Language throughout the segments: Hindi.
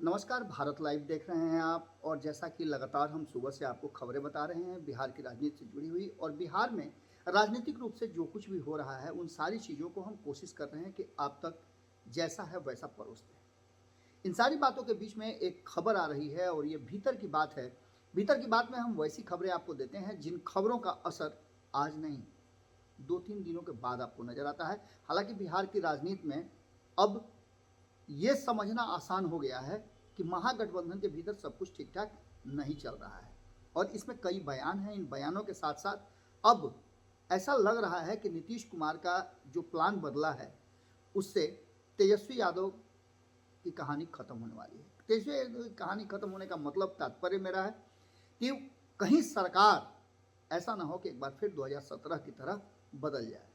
नमस्कार, भारत लाइव देख रहे हैं आप। और जैसा कि लगातार हम सुबह से आपको खबरें बता रहे हैं बिहार की राजनीति से जुड़ी हुई, और बिहार में राजनीतिक रूप से जो कुछ भी हो रहा है उन सारी चीज़ों को हम कोशिश कर रहे हैं कि आप तक जैसा है वैसा परोस दें। इन सारी बातों के बीच में एक खबर आ रही है और ये भीतर की बात है। भीतर की बात में हम वैसी खबरें आपको देते हैं जिन खबरों का असर आज नहीं, 2-3 दिनों के बाद आपको नजर आता है। हालांकि बिहार की राजनीति में अब ये समझना आसान हो गया है कि महागठबंधन के भीतर सब कुछ ठीक ठाक नहीं चल रहा है, और इसमें कई बयान हैं। इन बयानों के साथ साथ अब ऐसा लग रहा है कि नीतीश कुमार का जो प्लान बदला है उससे तेजस्वी यादव की कहानी खत्म होने वाली है। तेजस्वी यादव की कहानी खत्म होने का मतलब, तात्पर्य मेरा है कि कहीं सरकार ऐसा ना हो कि एक बार फिर 2017 की तरह बदल जाए।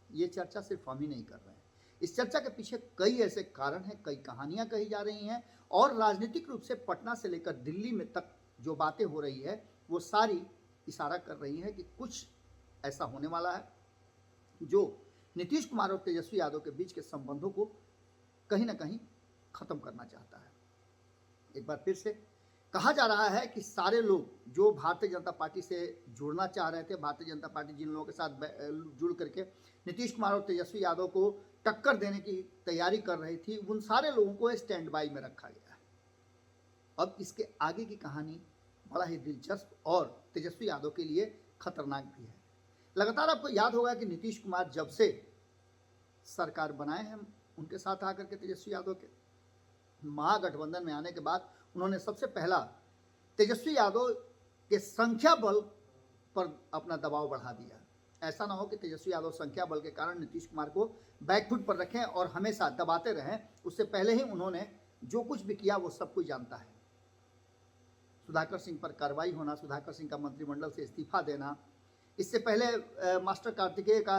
ये चर्चा सिर्फ हम ही नहीं कर रहे हैं, इस चर्चा के पीछे कई ऐसे कारण हैं, कई कहानियां कही जा रही हैं, और राजनीतिक रूप से पटना से लेकर दिल्ली में तक जो बातें हो रही है वो सारी इशारा कर रही है कि कुछ ऐसा होने वाला है जो नीतीश कुमार और तेजस्वी यादव के बीच के संबंधों को कहीं ना कहीं खत्म करना चाहता है। एक बार फिर से कहा जा रहा है कि सारे लोग जो भारतीय जनता पार्टी से जुड़ना चाह रहे थे, भारतीय जनता पार्टी जिन लोगों के साथ जुड़ करके नीतीश कुमार और तेजस्वी यादव को टक्कर देने की तैयारी कर रही थी, उन सारे लोगों को स्टैंड बाई में रखा गया है। अब इसके आगे की कहानी बड़ा ही दिलचस्प और तेजस्वी यादव के लिए खतरनाक भी है। लगातार आपको याद होगा कि नीतीश कुमार जब से सरकार बनाए हैं उनके साथ आकर के तेजस्वी यादव के महागठबंधन में आने के बाद उन्होंने सबसे पहला तेजस्वी यादव के संख्या बल पर अपना दबाव बढ़ा दिया। ऐसा ना हो कि तेजस्वी यादव संख्या बल के कारण नीतीश कुमार को बैकफुट पर रखें और हमेशा दबाते रहें। उससे पहले ही उन्होंने जो कुछ भी किया वो सब कुछ जानता है। सुधाकर सिंह पर कार्रवाई होना, सुधाकर सिंह का मंत्रिमंडल से इस्तीफा देना, इससे पहले मास्टर कार्तिकेय का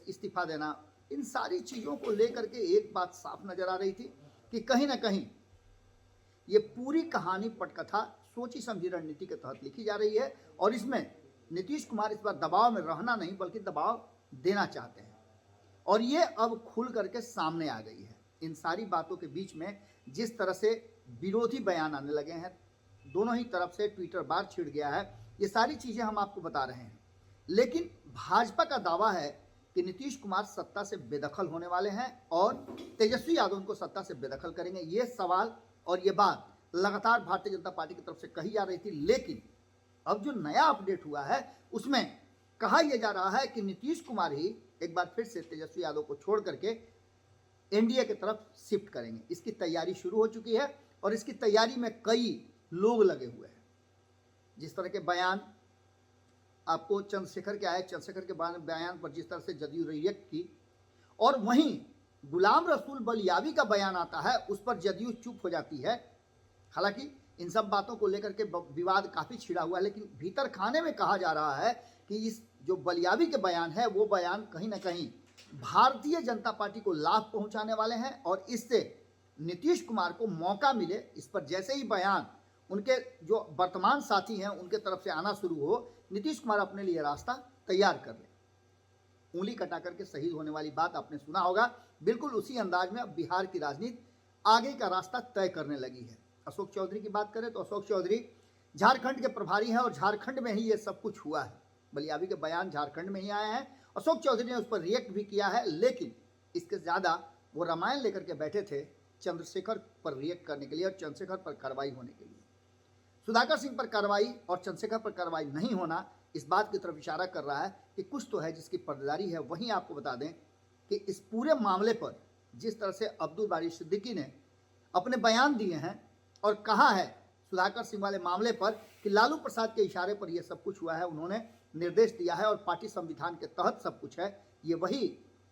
इस्तीफा देना, इन सारी चीज़ों को लेकर के एक बात साफ नजर आ रही थी कि कहीं ना कहीं ये पूरी कहानी पटकथा सोची समझी रणनीति के तहत लिखी जा रही है, और इसमें नीतीश कुमार इस बार दबाव में रहना नहीं बल्कि दबाव देना चाहते हैं, और ये अब खुल करके सामने आ गई है। इन सारी बातों के बीच में जिस तरह से विरोधी बयान आने लगे हैं, दोनों ही तरफ से ट्विटर बार छिड़ गया है, ये सारी चीज़ें हम आपको बता रहे हैं। लेकिन भाजपा का दावा है कि नीतीश कुमार सत्ता से बेदखल होने वाले हैं और तेजस्वी यादव उनको सत्ता से बेदखल करेंगे। ये सवाल और ये बात लगातार भारतीय जनता पार्टी की तरफ से कही जा रही थी, लेकिन अब जो नया अपडेट हुआ है उसमें कहा यह जा रहा है कि नीतीश कुमार ही एक बार फिर से तेजस्वी यादव को छोड़ करके एनडीए की तरफ शिफ्ट करेंगे। इसकी तैयारी शुरू हो चुकी है और इसकी तैयारी में कई लोग लगे हुए हैं। जिस तरह के बयान आपको चंद्रशेखर के आए, चंद्रशेखर के बयान पर जिस तरह से जदयू रिएक्ट की, और वहीं गुलाम रसूल बलियावी का बयान आता है उस पर जदयू चुप हो जाती है। हालांकि इन सब बातों को लेकर के विवाद काफ़ी छिड़ा हुआ है, लेकिन भीतर खाने में कहा जा रहा है कि इस जो बलियावी के बयान है वो बयान कहीं ना कहीं भारतीय जनता पार्टी को लाभ पहुंचाने वाले हैं, और इससे नीतीश कुमार को मौका मिले, इस पर जैसे ही बयान उनके जो वर्तमान साथी हैं उनके तरफ से आना शुरू हो, नीतीश कुमार अपने लिए रास्ता तैयार कर ले। उंगली कटा करके शहीद होने वाली बात आपने सुना होगा, बिल्कुल उसी अंदाज में अब बिहार की राजनीति आगे का रास्ता तय करने लगी है। अशोक चौधरी की बात करें तो अशोक चौधरी झारखंड के प्रभारी हैं और झारखंड में ही ये सब कुछ हुआ है। बलियावी के बयान झारखंड में ही आए हैं, अशोक चौधरी ने उस पर रिएक्ट भी किया है, लेकिन इसके ज़्यादा वो रामायण लेकर के बैठे थे चंद्रशेखर पर रिएक्ट करने के लिए और चंद्रशेखर पर कार्रवाई होने के लिए। सुधाकर सिंह पर कार्रवाई और चंद्रशेखर पर कार्रवाई नहीं होना इस बात की तरफ इशारा कर रहा है कि कुछ तो है जिसकी पर्दादारी है। वहीं आपको बता दें कि इस पूरे मामले पर जिस तरह से अब्दुल बारी सिद्दीकी ने अपने बयान दिए हैं और कहा है सुधाकर सिंह वाले मामले पर कि लालू प्रसाद के इशारे पर यह सब कुछ हुआ है, उन्होंने निर्देश दिया है और पार्टी संविधान के तहत सब कुछ है, ये वही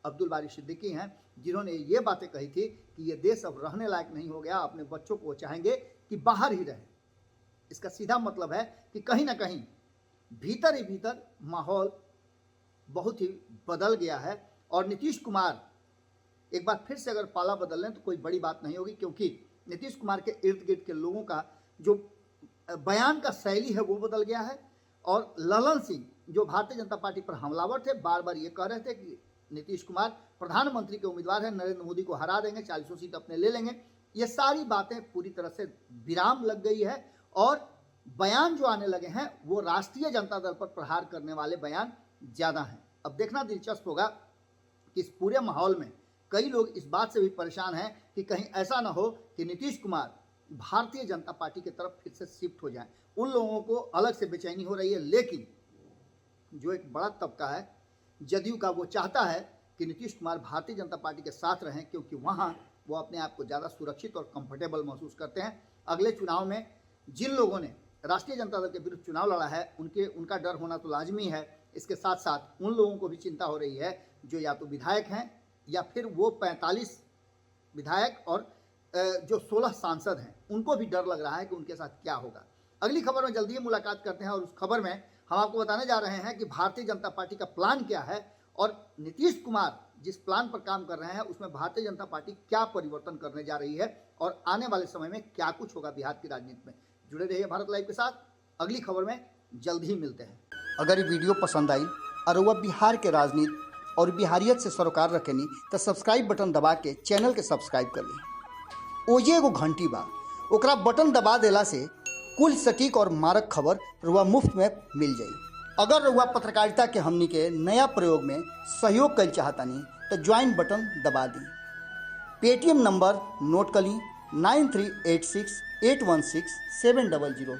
अब्दुल बारी सिद्दीकी हैं जिन्होंने ये बातें कही थी कि ये देश अब रहने लायक नहीं हो गया, अपने बच्चों को चाहेंगे कि बाहर ही रहे। इसका सीधा मतलब है कि कहीं ना कहीं भीतर ही भीतर माहौल बहुत ही बदल गया है, और नीतीश कुमार एक बार फिर से अगर पाला बदल लें तो कोई बड़ी बात नहीं होगी, क्योंकि नीतीश कुमार के इर्द गिर्द के लोगों का जो बयान का शैली है वो बदल गया है। और ललन सिंह जो भारतीय जनता पार्टी पर हमलावर थे, बार बार ये कह रहे थे कि नीतीश कुमार प्रधानमंत्री के उम्मीदवार हैं, नरेंद्र मोदी को हरा देंगे, 40 सीट अपने ले लेंगे, ये सारी बातें पूरी तरह से विराम लग गई है और बयान जो आने लगे हैं वो राष्ट्रीय जनता दल पर प्रहार करने वाले बयान ज़्यादा हैं। अब देखना दिलचस्प होगा कि इस पूरे माहौल में कई लोग इस बात से भी परेशान हैं कि कहीं ऐसा ना हो कि नीतीश कुमार भारतीय जनता पार्टी की तरफ फिर से शिफ्ट हो जाएं। उन लोगों को अलग से बेचैनी हो रही है, लेकिन जो एक बड़ा तबका है जदयू का, वो चाहता है कि नीतीश कुमार भारतीय जनता पार्टी के साथ रहें, क्योंकि वहाँ वो अपने आप को ज़्यादा सुरक्षित और कंफर्टेबल महसूस करते हैं। अगले चुनाव में जिन लोगों ने राष्ट्रीय जनता दल के विरुद्ध चुनाव लड़ा है उनका डर होना तो लाजमी है। इसके साथ साथ उन लोगों को भी चिंता हो रही है जो या तो विधायक हैं या फिर वो 45 विधायक और जो 16 सांसद हैं, उनको भी डर लग रहा है कि उनके साथ क्या होगा। अगली खबर में जल्दी ही मुलाकात करते हैं और उस खबर में हम आपको बताने जा रहे हैं कि भारतीय जनता पार्टी का प्लान क्या है और नीतीश कुमार जिस प्लान पर काम कर रहे हैं उसमें भारतीय जनता पार्टी क्या परिवर्तन करने जा रही है और आने वाले समय में क्या कुछ होगा बिहार की राजनीति में। जुड़े रहिए भारत लाइव के साथ, अगली खबर में जल्द ही मिलते हैं। अगर ये वीडियो पसंद आई और वह बिहार के राजनीति और बिहारियत से सरोकार रखेनी तो सब्सक्राइब बटन दबा के चैनल के सब्सक्राइब कर ली। ओजे एगो घंटी बा, ओकरा बटन दबा देला से कुल सटीक और मारक खबर रुआ मुफ्त में मिल जाई। अगर रुआ पत्रकारिता के हमनी के नया प्रयोग में सहयोग कर चाहतानी तो ज्वाइन बटन दबा दी। पेटीएम नंबर नोट कर ली 9386816700।